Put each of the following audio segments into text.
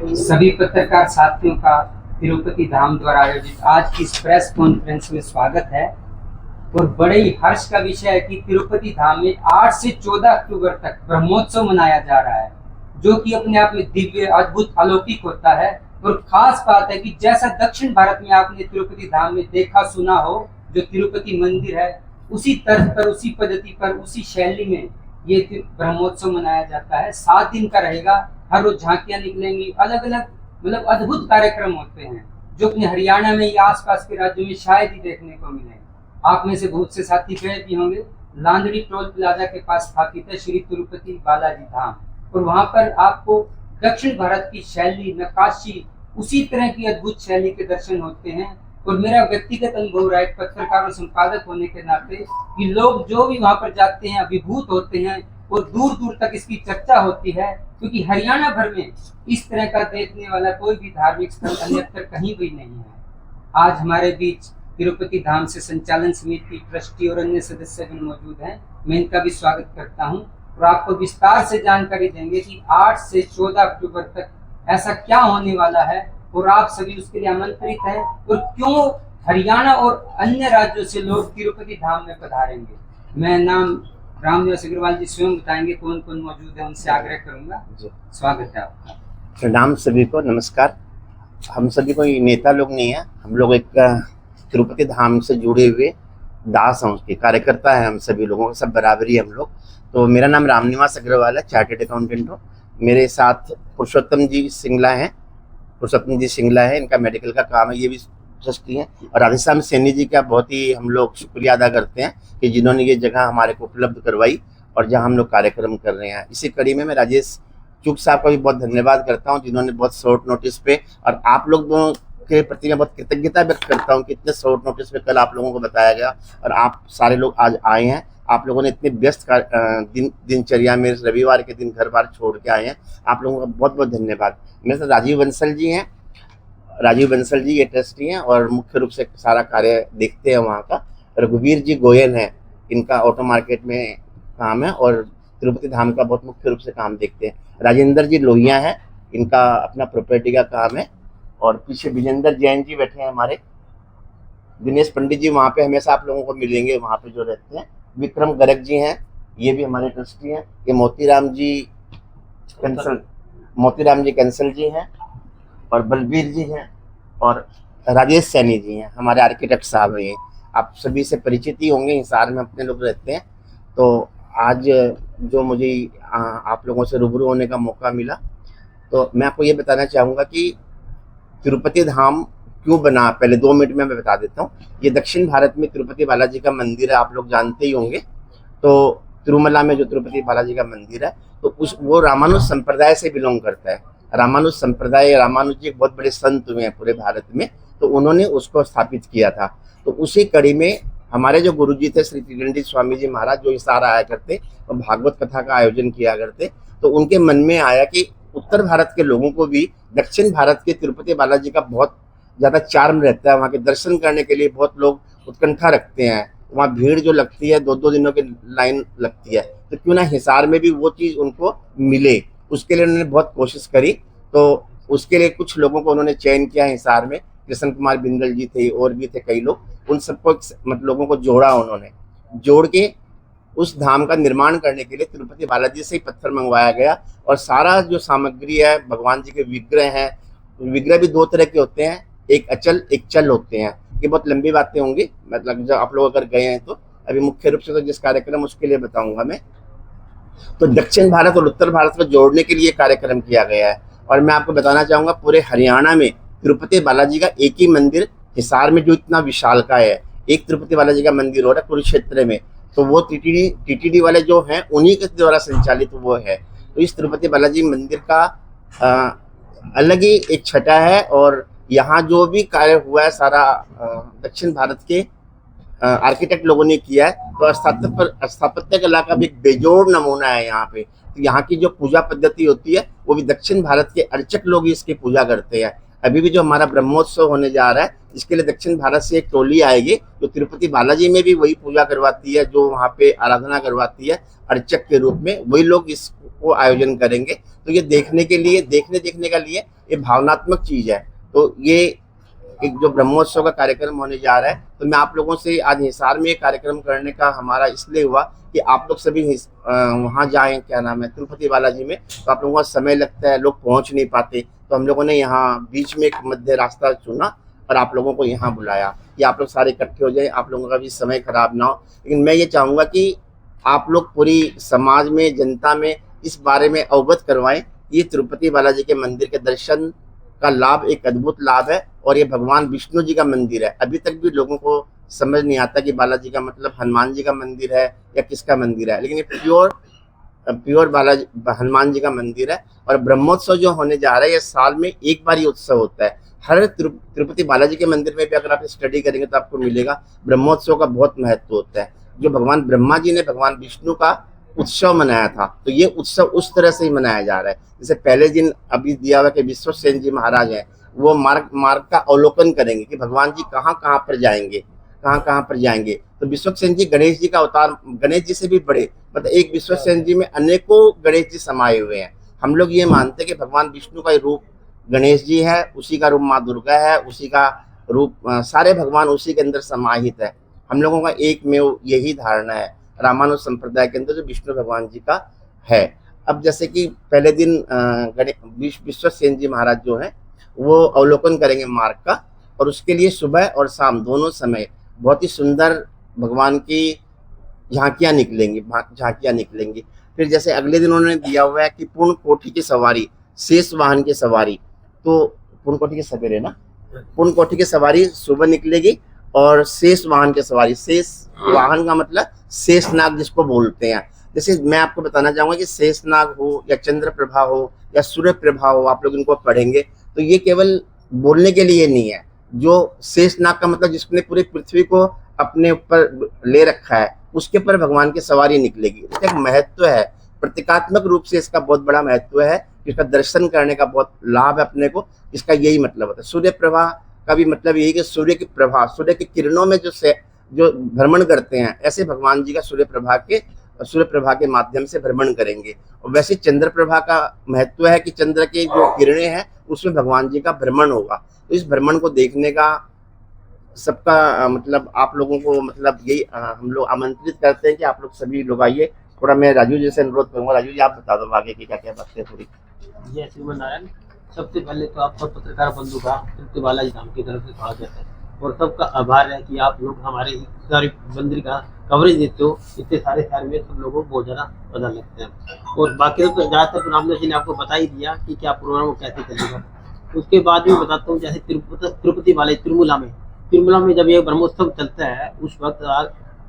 सभी पत्रकार साथियों का तिरुपति धाम द्वारा आयोजित आज की इस प्रेस कॉन्फ्रेंस में स्वागत है। और बड़े ही हर्ष का विषय है कि तिरुपति धाम में 8 से 14 अक्टूबर तक ब्रह्मोत्सव मनाया जा रहा है, जो कि अपने आप में दिव्य, अद्भुत, अलौकिक होता है। और खास बात है कि जैसा दक्षिण भारत में आपने तिरुपति धाम में देखा सुना हो, जो तिरुपति मंदिर है, उसी तर्ज पर, उसी पद्धति पर, उसी शैली में ये ब्रह्मोत्सव मनाया जाता है। 7 दिन का रहेगा। हर रोज झांकियां निकलेंगी, अलग अलग मतलब अद्भुत कार्यक्रम होते हैं, जो अपने हरियाणा में या आसपास के राज्यों में शायद ही देखने को मिले। आप में से बहुत से साथी गए भी होंगे। लांदड़ी टोल प्लाजा के पास स्थापित है श्री तिरुपति बालाजी धाम, और वहां पर आपको दक्षिण भारत की शैली, नक्काशी, उसी तरह की अद्भुत शैली के दर्शन होते हैं। और मेरा व्यक्तिगत अनुभव रहा है पत्रकार और संपादक होने के नाते कि लोग जो भी वहां पर जाते हैं अभिभूत होते हैं, और दूर दूर तक इसकी चर्चा होती है, क्योंकि हरियाणा भर में इस तरह का देखने वाला कोई भी धार्मिक स्थल अन्यत्र कहीं भी नहीं है। आज हमारे बीच तिरुपति धाम से संचालन समिति, ट्रस्टी और अन्य सदस्य भी मौजूद हैं। मैं इनका भी स्वागत करता हूं और आपको विस्तार से जानकारी देंगे कि 8 से 14 अक्टूबर तक ऐसा क्या होने वाला है, और आप सभी उसके लिए आमंत्रित हैं, और क्यों हरियाणा और अन्य राज्यों से लोग तिरुपति धाम में पधारेंगे। मैं नाम रामनिवास अग्रवाल जी स्वयं बताएंगे कौन कौन मौजूद है, उनसे आग्रह करूंगा। स्वागत है आपका। प्रणाम सभी को, नमस्कार। हम सभी कोई नेता लोग नहीं है, हम लोग एक तिरुपति धाम से जुड़े हुए दास हैं, उसके कार्यकर्ता हैं। हम सभी लोगों का सब बराबरी है हम लोग। तो मेरा नाम रामनिवास अग्रवाल है, चार्टेड अकाउंटेंट हूँ। मेरे साथ पुरुषोत्तम जी सिंगला हैं, इनका मेडिकल का काम है, ये भी ट्रस्टी हैं। और राधेश्याम सैनी जी का बहुत ही हम लोग शुक्रिया अदा करते हैं कि जिन्होंने ये जगह हमारे को उपलब्ध करवाई और जहां हम लोग कार्यक्रम कर रहे हैं। इसी कड़ी में मैं राजेश चूक साहब का भी बहुत धन्यवाद करता हूं, जिन्होंने बहुत शॉर्ट नोटिस पे, और आप लोग दोनों के प्रति मैं बहुत कृतज्ञता व्यक्त करता हूं कि इतने शॉर्ट नोटिस पे कल आप लोगों को बताया गया और आप सारे लोग आज आए हैं। आप लोगों ने इतने व्यस्त दिनचर्या में रविवार के दिन घर बार छोड़ के आए हैं, आप लोगों का बहुत बहुत धन्यवाद। मेरे साथ राजीव बंसल जी ये ट्रस्टी हैं और मुख्य रूप से सारा कार्य देखते हैं वहाँ का। रघुवीर जी गोयल हैं, इनका ऑटो मार्केट में काम है और तिरुपति धाम का बहुत मुख्य रूप से काम देखते हैं। राजेंद्र जी लोहिया हैं, इनका अपना प्रॉपर्टी का काम है। और पीछे विजेंद्र जैन जी बैठे हैं हमारे। दिनेश पंडित जी वहाँ पे हमेशा आप लोगों को मिलेंगे, वहाँ पे जो रहते हैं। विक्रम गर्ग जी हैं, ये भी हमारे ट्रस्टी हैं। ये मोतीराम जी कैंसल जी हैं, और बलबीर जी हैं, और राजेश सैनी जी हैं, हमारे आर्किटेक्ट साहब हैं। आप सभी से परिचित ही होंगे, हिसार में अपने लोग रहते हैं। तो आज जो मुझे आप लोगों से रूबरू होने का मौका मिला, तो मैं आपको ये बताना चाहूँगा कि तिरुपति धाम क्यों बना। पहले 2 मिनट में मैं बता देता हूँ। ये दक्षिण भारत में तिरुपति बालाजी का मंदिर है, आप लोग जानते ही होंगे। तो तिरुमला में जो तिरुपति बालाजी का मंदिर है, तो वो रामानुज संप्रदाय से बिलोंग करता है। रामानुज संप्रदाय, रामानुज जी एक बहुत बड़े संत हुए हैं पूरे भारत में, तो उन्होंने उसको स्थापित किया था। तो उसी कड़ी में हमारे जो गुरुजी थे श्री त्रिदंडी स्वामी जी महाराज, जो हिसार आया करते और भागवत कथा का आयोजन किया करते, तो उनके मन में आया कि उत्तर भारत के लोगों को भी दक्षिण भारत के तिरुपति बालाजी का बहुत ज़्यादा चार्म रहता है। वहाँ के दर्शन करने के लिए बहुत लोग उत्कंठा रखते हैं, वहाँ भीड़ जो लगती है 2-2 दिनों की लाइन लगती है, तो क्यों ना हिसार में भी वो चीज़ उनको मिले। उसके लिए उन्होंने बहुत कोशिश करी। तो उसके लिए कुछ लोगों को उन्होंने चयन किया हिसार में। कृष्ण कुमार बिंदल जी थे और भी थे कई लोग, उन सबको मतलब लोगों को जोड़ा, उन्होंने जोड़ के उस धाम का निर्माण करने के लिए तिरुपति बालाजी से ही पत्थर मंगवाया गया। और सारा जो सामग्री है, भगवान जी के विग्रह हैं, विग्रह भी 2 तरह के होते हैं, एक अचल एक चल होते हैं। ये बहुत लंबी बातें होंगी, मतलब जब आप लोग अगर गए हैं तो। अभी मुख्य रूप से तो जिस कार्यक्रम उसके लिए बताऊंगा मैं। तो दक्षिण भारत और उत्तर भारत को जोड़ने के लिए कार्यक्रम किया गया है। और मैं आपको बताना चाहूँगा, पूरे हरियाणा में तिरुपति बालाजी का एक ही मंदिर, हिसार में जो इतना विशालकाय है, एक तिरुपति बालाजी का मंदिर हो रहा है कुरुक्षेत्र में, तो वो टीटीडी वाले जो हैं उन्हीं के द्वारा संचालित वो है। तो इस तिरुपति बालाजी मंदिर का अलग ही एक छटा है। और यहाँ जो भी कार्य हुआ है सारा दक्षिण भारत के आर्किटेक्ट लोगों ने किया है। तो स्थापत्य कला का भी एक बेजोड़ नमूना है यहाँ पे। तो यहाँ की जो पूजा पद्धति होती है वो भी दक्षिण भारत के अर्चक लोग ही इसकी पूजा करते हैं। अभी भी जो हमारा ब्रह्मोत्सव होने जा रहा है इसके लिए दक्षिण भारत से एक टोली आएगी जो तिरुपति बालाजी में भी वही पूजा करवाती है, जो वहाँ पे आराधना करवाती है अर्चक के रूप में, वही लोग इसको आयोजन करेंगे। तो ये देखने का लिए ये भावनात्मक चीज है। तो ये एक जो ब्रह्मोत्सव का कार्यक्रम होने जा रहा है, तो मैं आप लोगों से आज हिसार में ये कार्यक्रम करने का हमारा इसलिए हुआ कि आप लोग सभी वहाँ जाएं, क्या नाम है, तिरुपति बालाजी में। तो आप लोगों का समय लगता है, लोग पहुँच नहीं पाते, तो हम लोगों ने यहाँ बीच में एक मध्य रास्ता चुना और आप लोगों को यहाँ बुलाया कि आप लोग सारे इकट्ठे हो जाएं, आप लोगों का भी समय खराब ना हो। लेकिन मैं ये चाहूँगा कि आप लोग पूरी समाज में, जनता में इस बारे में अवगत करवाएं। ये तिरुपति बालाजी के मंदिर के दर्शन का लाभ एक अद्भुत लाभ है और ये भगवान विष्णु जी का मंदिर है। अभी तक भी लोगों को समझ नहीं आता कि बालाजी का मतलब हनुमान जी का मंदिर है या किसका मंदिर है, लेकिन ये प्योर बालाजी हनुमान जी का मंदिर है। और ब्रह्मोत्सव जो होने जा रहा है, ये साल में एक बार ये उत्सव होता है। हर तिरुपति बालाजी के मंदिर में भी अगर आप स्टडी करेंगे तो आपको मिलेगा ब्रह्मोत्सव का बहुत महत्व होता है। जो भगवान ब्रह्मा जी ने भगवान विष्णु का उत्सव मनाया था, तो ये उत्सव उस तरह से ही मनाया जा रहा है। जैसे पहले दिन अभी दिया हुआ कि विश्वसेन जी महाराज हैं, वो मार्ग का अवलोकन करेंगे कि भगवान जी कहाँ कहाँ पर जाएंगे। तो विश्वसेन जी गणेश जी का अवतार, गणेश जी से भी बड़े, मतलब एक विश्वसेन जी में अनेकों गणेश जी समाये हुए हैं। हम लोग ये मानते हैं कि भगवान विष्णु का रूप गणेश जी है, उसी का रूप माँ दुर्गा है, उसी का रूप सारे भगवान उसी के अंदर समाहित है। हम लोगों का एक में यही धारणा है रामानुज संप्रदाय के अंदर, जो विष्णु भगवान जी का है। अब जैसे कि पहले दिन विश्वसेन जी महाराज जो हैं वो अवलोकन करेंगे मार्ग का, और उसके लिए सुबह और शाम दोनों समय बहुत ही सुंदर भगवान की झांकियाँ निकलेंगी। फिर जैसे अगले दिन उन्होंने दिया हुआ है कि पूर्ण कोटि की सवारी, शेष वाहन की सवारी, तो पूर्ण कोटि के सवेरे ना, पूर्ण कोटि की सवारी सुबह निकलेगी और शेष वाहन की सवारी, शेष वाहन का मतलब शेषनाग जिसको बोलते हैं। जैसे मैं आपको बताना चाहूंगा कि शेषनाग हो या चंद्र प्रभा हो या सूर्य प्रभा हो, आप लोग इनको पढ़ेंगे तो ये केवल बोलने के लिए नहीं है। जो शेषनाग का मतलब जिसने पूरी पृथ्वी को अपने ऊपर ले रखा है, उसके ऊपर भगवान की सवारी निकलेगी। इसका एक महत्व है, प्रतीकात्मक रूप से इसका बहुत बड़ा महत्व है, इसका दर्शन करने का बहुत लाभ है अपने को। इसका यही मतलब होता है। सूर्य प्रभा का भी मतलब यही कि सूर्य की प्रभा, सूर्य की किरणों में जो भ्रमण करते हैं, ऐसे भगवान जी का सूर्य प्रभा के माध्यम से भ्रमण करेंगे। और वैसे चंद्र प्रभा का महत्व है कि चंद्र के जो किरणें हैं उसमें भगवान जी का भ्रमण होगा। तो इस भ्रमण को देखने का सबका मतलब आप लोगों को मतलब यही हम लोग आमंत्रित करते हैं कि आप लोग सभी लोग आइए। थोड़ा मैं राजू जी से अनुरोध करूंगा, राजू जी आप बता दो आगे की क्या क्या बातें थोड़ी। जय श्रीमन नारायण। सबसे पहले तो आप सब पत्रकार बंधु का तिरुपति बालाजी धाम की तरफ से स्वागत है और सबका आभार है कि आप लोग हमारे सारे मंदिर का कवरेज देते हो। इतने सारे शहर में सब लोगों को बहुत ज़्यादा पता लगता है। और बाकी तो ज़्यादातर रामदास जी ने आपको बता ही दिया कि क्या प्रोग्राम कैसे चलेगा। उसके बाद मैं बताता हूँ, जैसे तिरुपति बालाजी तिरुमला में जब ये ब्रह्मोत्सव चलता है, उस वक्त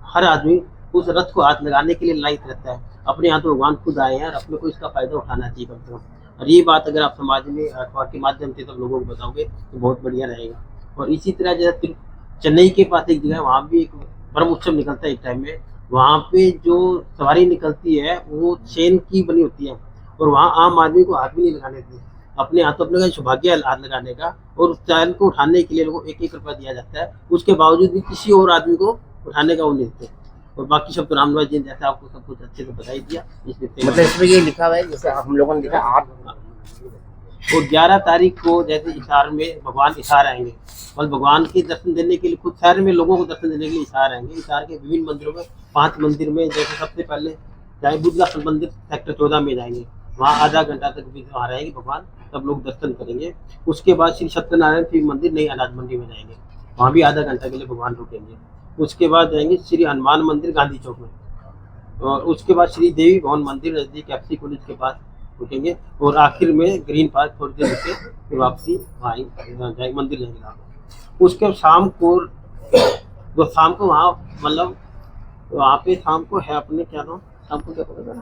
हर आदमी उस रथ को हाथ लगाने के लिए लायक रहता है। अपने यहाँ तो भगवान खुद आए हैं और अपने को इसका फायदा उठाना चाहिए कम से कम। और ये बात अगर आप समाज में अखबार के माध्यम से सब लोगों को बताओगे तो बहुत बढ़िया रहेगा। और इसी तरह जैसे चेन्नई के पास एक जगह है, वहाँ भी एक ब्रह्म उत्सव निकलता है एक टाइम में। वहाँ पे जो सवारी निकलती है वो चैन की बनी होती है और वहाँ आम आदमी को हाथ भी नहीं लगाने देते। अपने हाथों अपने का सौभाग्य हाथ लगाने का, और उस चैन को उठाने के लिए लोगों को 1-1 रुपया दिया जाता है। उसके बावजूद भी किसी और आदमी को उठाने का वो नहीं देते। और बाकी सब तो रामदास जी ने जैसे आपको सब कुछ अच्छे से बता ही दिया। मतलब इसमें ये लिखा हुआ है, जैसे हम लोगों ने लिखा 8 और 11 तारीख को जैसे हिसार में भगवान हिसार आएंगे और भगवान के दर्शन देने के लिए खुद शहर में लोगों को दर्शन देने के लिए हिसार आएंगे। हिसार के विभिन्न मंदिरों में 5 मंदिर में, जैसे सबसे पहले चाहे बुद्धगा मंदिर सेक्टर 14 में जाएंगे, वहाँ आधा घंटा तक भी वहाँ रहेंगे भगवान, सब लोग दर्शन करेंगे। उसके बाद श्री सत्यनारायण शिव मंदिर नई अनाज मंडी में जाएंगे, वहाँ भी आधा घंटा के लिए भगवान रुकेंगे। उसके बाद जाएंगे श्री हनुमान मंदिर गांधी चौक में, और उसके बाद श्री देवी भवन मंदिर नजदीक एफसी कॉलेज के पास रुकेंगे। और आखिर में ग्रीन पार्क थोड़ी देर रुके फिर वापसी वहाँ मंदिर जाएंगे। उसके शाम को वहाँ मतलब वहाँ पे शाम को है अपने क्या नाम, शाम को क्या पड़ेगा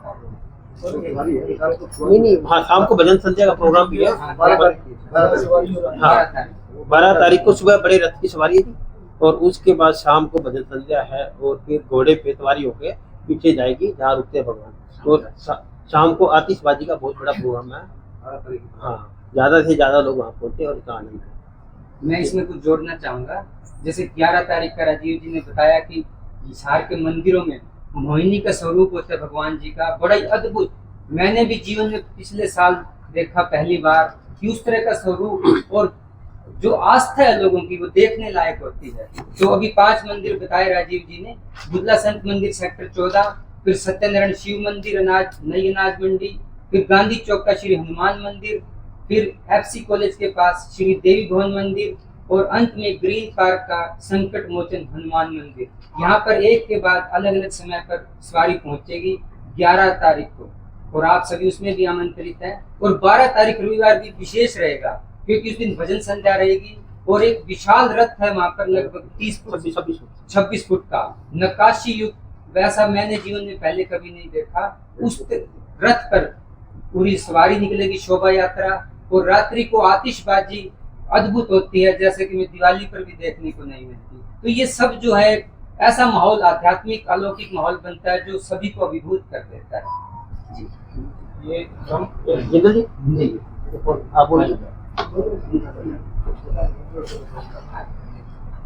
नहीं हाँ, शाम को भजन संध्या का प्रोग्राम भी है। हाँ, 12 तारीख को सुबह बड़े रथ की सवारी है और उसके बाद शाम को भजन संध्या है और फिर घोड़े पे सवारी होके पीछे जाएगी जहाँ रुकते हैं भगवान। और शाम को आतिशबाजी का बहुत बड़ा प्रोग्राम है। हाँ, ज्यादा से ज्यादा लोग वहाँ पहुंचे और इसका आनंद है। मैं इसमें कुछ जोड़ना चाहूंगा। जैसे 11 तारीख का राजीव जी ने बताया कि हिसार के मंदिरों में मोहिनी का स्वरूप होता है भगवान जी का, बड़ा ही अद्भुत। मैंने भी जीवन में पिछले साल देखा पहली बार कि उस तरह का स्वरूप, और जो आस्था है लोगों की वो देखने लायक होती है। तो अभी 5 मंदिर बताए राजीव जी ने, बुदला संत मंदिर सेक्टर 14, फिर सत्यनारायण शिव मंदिर नई अनाज मंडी, फिर गांधी चौक का श्री हनुमान मंदिर, फिर एफसी कॉलेज के पास श्री देवी भवन मंदिर, और अंत में ग्रीन पार्क का संकट मोचन हनुमान मंदिर। यहाँ पर एक के बाद अलग अलग समय पर सवारी पहुंचेगी 11 तारीख को, और आप सभी उसमें भी आमंत्रित हैं। और 12 तारीख रविवार भी विशेष रहेगा, क्योंकि उस दिन भजन संध्या रहेगी, और एक विशाल रथ है वहां पर, लगभग 26 फुट का नक्काशी युक्त, वैसा मैंने जीवन में पहले कभी नहीं देखा। उस रथ पर पूरी सवारी निकलेगी, शोभा यात्रा, और रात्रि को आतिशबाजी अद्भुत होती है, जैसे कि मैं दिवाली पर भी देखने को नहीं मिलती। तो ये सब जो है ऐसा माहौल, आध्यात्मिक अलौकिक माहौल बनता है जो सभी को अभिभूत कर देता है। जी ये जिंदल जी जी आप बोलिए।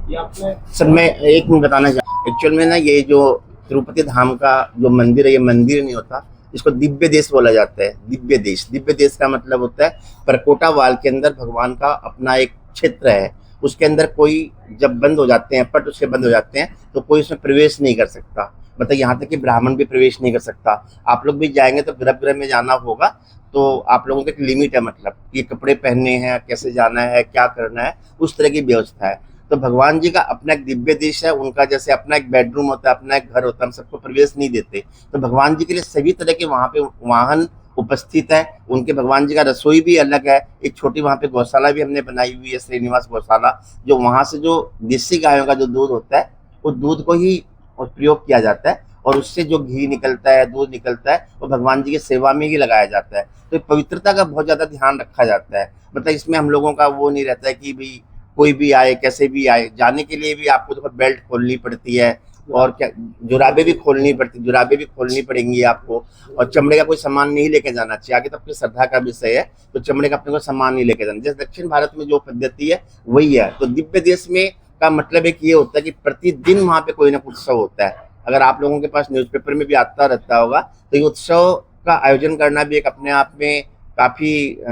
ये आपने सर मैं एक मिनट बताना चाहूँ, एक्चुअल में ना ये जो तिरुपति धाम का जो मंदिर है, ये मंदिर नहीं होता, इसको दिव्य देश बोला जाता है। दिव्य देश, दिव्य देश का मतलब होता है परकोटा वाल के अंदर भगवान का अपना एक क्षेत्र है, उसके अंदर कोई जब बंद हो जाते हैं, पट उसके बंद हो जाते हैं, तो कोई उसमें प्रवेश नहीं कर सकता। मतलब यहाँ तक कि ब्राह्मण भी प्रवेश नहीं कर सकता। आप लोग भी जाएंगे तो गर्भगृह में जाना होगा, तो आप लोगों को एक लिमिट है, मतलब ये कपड़े पहनने हैं, कैसे जाना है, क्या करना है, उस तरह की व्यवस्था है। तो भगवान जी का अपना एक दिव्य देश है, उनका जैसे अपना एक बेडरूम होता है, अपना एक घर होता है, हम सबको प्रवेश नहीं देते। तो भगवान जी के लिए सभी तरह के वहाँ पे वाहन उपस्थित है। उनके भगवान जी का रसोई भी अलग है। एक छोटी वहाँ पे गौशाला भी हमने बनाई हुई है, श्रीनिवास गौशाला, जो वहाँ से जो देसी गायों का जो दूध होता है, उस दूध को ही प्रयोग किया जाता है, और उससे जो घी निकलता है, दूध निकलता है, वो भगवान जी की सेवा में ही लगाया जाता है। तो पवित्रता का बहुत ज़्यादा ध्यान रखा जाता है। मतलब इसमें हम लोगों का वो नहीं रहता है कि भाई कोई भी आए, कैसे भी आए। जाने के लिए भी आपको तो बेल्ट खोलनी पड़ती है, और क्या जुराबे भी खोलनी पड़ेंगी आपको, और चमड़े का कोई सामान नहीं लेके जाना चाहिए। आगे तो अपनी श्रद्धा का विषय है, तो चमड़े का अपने को सामान नहीं लेके जाना। जैसे दक्षिण भारत में जो पद्धति है वही है। तो दिव्य देश में का मतलब एक ये होता है कि प्रतिदिन वहाँ पे कोई ना कुछ उत्सव होता है। अगर आप लोगों के पास न्यूज़पेपर में भी आता रहता होगा, तो ये उत्सव का आयोजन करना भी एक अपने आप में काफ़ी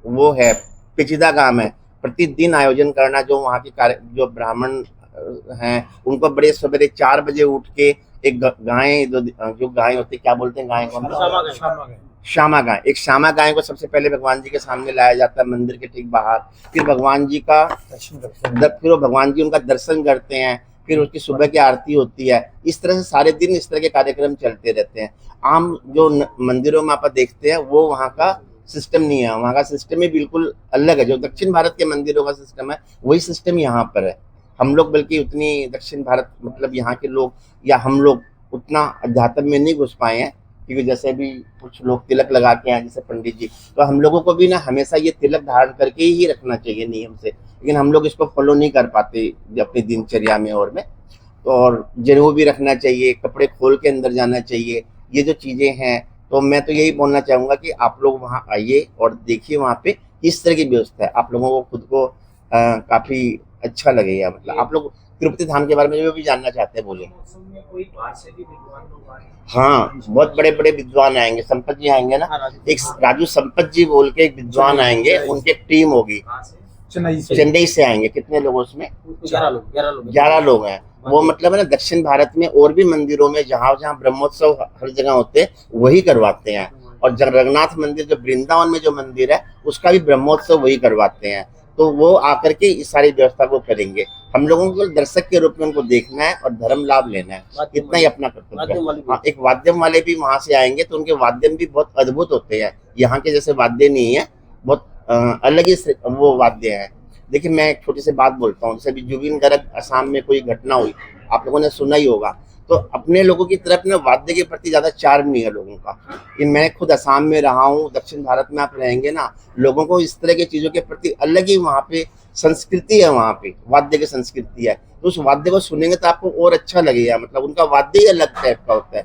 वो है, पेचीदा काम है। प्रतिदिन आयोजन करना, जो वहाँ के जो ब्राह्मण हैं उनको बड़े सवेरे 4 बजे उठ के एक गाय, जो गाय होती है, क्या बोलते हैं गाय को, श्यामा गाय, एक श्यामा गाय को सबसे पहले भगवान जी के सामने लाया जाता है मंदिर के ठीक बाहर। फिर भगवान जी का फिर वो भगवान जी उनका दर्शन करते हैं, फिर उसकी सुबह की आरती होती है। इस तरह से सारे दिन इस तरह के कार्यक्रम चलते रहते हैं। आम जो मंदिरों में आप देखते हैं वो वहाँ का सिस्टम नहीं है। वहाँ का सिस्टम ही बिल्कुल अलग है। जो दक्षिण भारत के मंदिरों का सिस्टम है वही सिस्टम यहाँ पर है। हम लोग बल्कि उतनी दक्षिण भारत, मतलब यहाँ के लोग या हम लोग उतना अध्यात्म में नहीं घुस पाए हैं, क्योंकि जैसे भी कुछ लोग तिलक लगा के हैं, जैसे पंडित जी, तो हम लोगों को भी ना हमेशा ये तिलक धारण करके ही रखना चाहिए नियम से, लेकिन हम लोग इसको फॉलो नहीं कर पाते अपनी दिनचर्या में और और जनेऊ भी रखना चाहिए, कपड़े खोल के अंदर जाना चाहिए, ये जो चीज़ें हैं। तो मैं तो यही बोलना चाहूँगा कि आप लोग वहाँ आइए और देखिए वहाँ पे किस तरह की व्यवस्था है। आप लोगों को खुद को काफ़ी अच्छा लगेगा। मतलब आप लोग तिरुपति धाम के बारे में जो भी जानना चाहते हैं बोलिए। हाँ, बहुत बड़े बड़े विद्वान आएंगे, संपत जी आएंगे ना, एक राजू संपत जी बोल के एक विद्वान आएंगे, उनकी एक टीम होगी, चेन्नई से आएंगे। कितने लोग उसमें? 11 लोग हैं। वो मतलब है ना, दक्षिण भारत में और भी मंदिरों में जहाँ जहाँ ब्रह्मोत्सव हर जगह होते हैं वही करवाते हैं। और जगन्नाथ मंदिर जो वृंदावन में जो मंदिर है उसका भी ब्रह्मोत्सव वही करवाते हैं। तो वो आकर के इस सारी व्यवस्था को करेंगे। हम लोगों को दर्शक के रूप में उनको देखना है और धर्म लाभ लेना है, इतना ही अपना कर्तव्य है। हाँ, एक वाद्यम वाले भी वहाँ से आएंगे, तो उनके वाद्यम भी बहुत अद्भुत होते हैं। यहाँ के जैसे वाद्य नहीं है, बहुत अलग ही वो वाद्य है। देखिए मैं एक छोटी सी बात बोलता हूँ, जैसे अभी जुबिन गर्ग असम में कोई घटना हुई, आप लोगों ने सुना ही होगा। तो अपने लोगों की तरफ ना वाद्य के प्रति ज़्यादा चार्म नहीं है लोगों का। मैं खुद असम में रहा हूँ, दक्षिण भारत में आप रहेंगे ना, लोगों को इस तरह की चीज़ों के प्रति अलग ही वहाँ पे संस्कृति है, वहाँ पे वाद्य की संस्कृति है। तो उस वाद्य को सुनेंगे तो आपको और अच्छा लगेगा। मतलब उनका वाद्य ही अलग टाइप का होता है।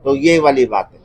तो ये वाली बात है।